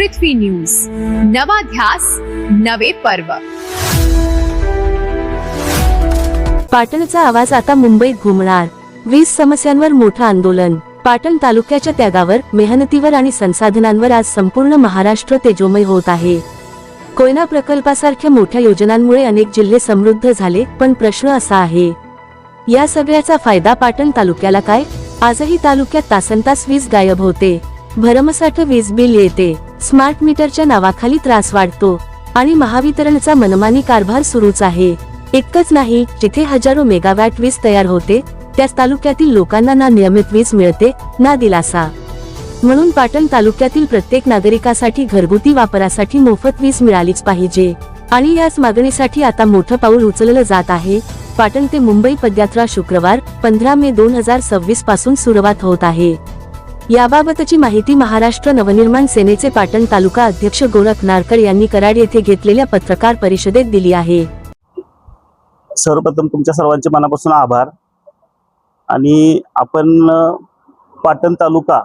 पृथ्वी news, नवा ध्यास नवे पर्व। पाटणचा आवाज आता मुंबईत घुमणार। वीज समस्यांवर मोठं आंदोलन। पाटण तालुक्याच्या त्यागावर, मेहनतीवर आणि संसाधनांवर आज संपूर्ण महाराष्ट्र तेजोमय होत आहे। कोयना प्रकल्पासारख्या मोठ्या योजनांमुळे अनेक जिल्हे समृद्ध झाले, पण प्रश्न असा आहे, या सगळ्याचा फायदा पाटण तालुक्याला काय? आजही तालुक्यात तासनतास वीज गायब होते, भरमसाठ वीज बिल येते, स्मार्ट मीटरच्या नावाखाली त्रास वाढतो आणि महावितरणचा मनमानी कारभार सुरूच आहे। इतकंच नाही, जिथे हजारो मेगावॅट वीज तयार होते, त्याच तालुक्यातील लोकांना ना नियमित वीज मिळते ना दिलासा। म्हणून पाटण तालुक्यातील प्रत्येक नागरिकासाठी घरगुती वापरासाठी मोफत वीज मिळालीच पाहिजे आणि याच मागणीसाठी आता मोठं पाऊल उचललं जात आहे। पाटण ते मुंबई पदयात्रा शुक्रवार 15 मे 2026 पासून सुरुवात होत आहे। याबाबतची माहिती महाराष्ट्र नवनिर्माण सेनेचे पाटण तालुका अध्यक्ष गोरख नारकर यांनी कराड येथे घेतलेल्या पत्रकार परिषदेत दिली आहे। सर्वप्रथम तुमच्या सर्वांचे मनापासून आभार। आणि आपण पाटण तालुका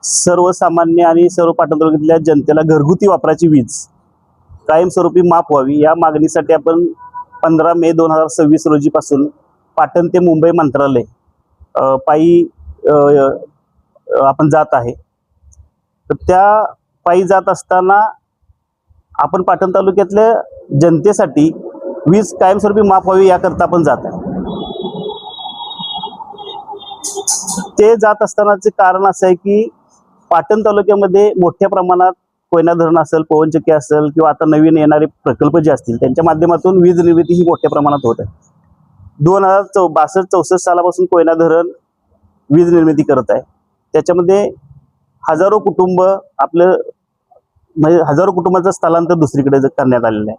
सर्वसामान्य आणि सर्व पाटण तालुक्यातल्या जनतेला घरगुती वापराची वीज कायमस्वरूपी माफ व्हावी या मागणीसाठी आपण 15 मे 2026 रोजी पासून पाटण ते मुंबई मंत्रालय पायी आपण जात आहे। तर त्या पायी जात असताना आपण पाटण तालुक्यातल्या जनतेसाठी वीज कायमस्वरूपी माफ व्हावी याकरता आपण जात आहे। ते जात असतानाचे कारण असं आहे की पाटण तालुक्यामध्ये मोठ्या प्रमाणात कोयना धरण असेल, पवनचक्की असेल किंवा आता नवीन येणारे प्रकल्प जे असतील त्यांच्या माध्यमातून वीज निर्मिती ही मोठ्या प्रमाणात होत आहे। 2062-64 सालापासून कोयना धरण वीज निर्मिती करत आहे। त्याच्यामध्ये हजारो कुटुंब म्हणजे हजारो कुटुंबाचं स्थलांतर दुसरीकडे करण्यात आलेलं आहे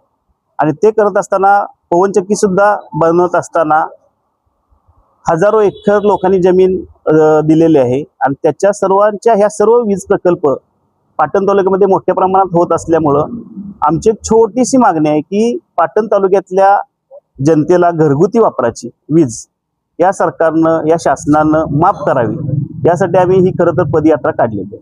आणि ते करत असताना पवनचक्की सुद्धा बनवत असताना हजारो एकर लोकांनी जमीन दिलेली आहे आणि त्याच्या सर्वांच्या ह्या सर्व वीज प्रकल्प पाटण तालुक्यामध्ये मोठ्या प्रमाणात होत असल्यामुळं आमची एक छोटीशी मागणी आहे की पाटण तालुक्यातल्या जनतेला घरगुती वापराची वीज या सरकारनं, या शासनानं माफ करावी, यासाठी आम्ही ही खरं तर पदयात्रा काढलेली आहे।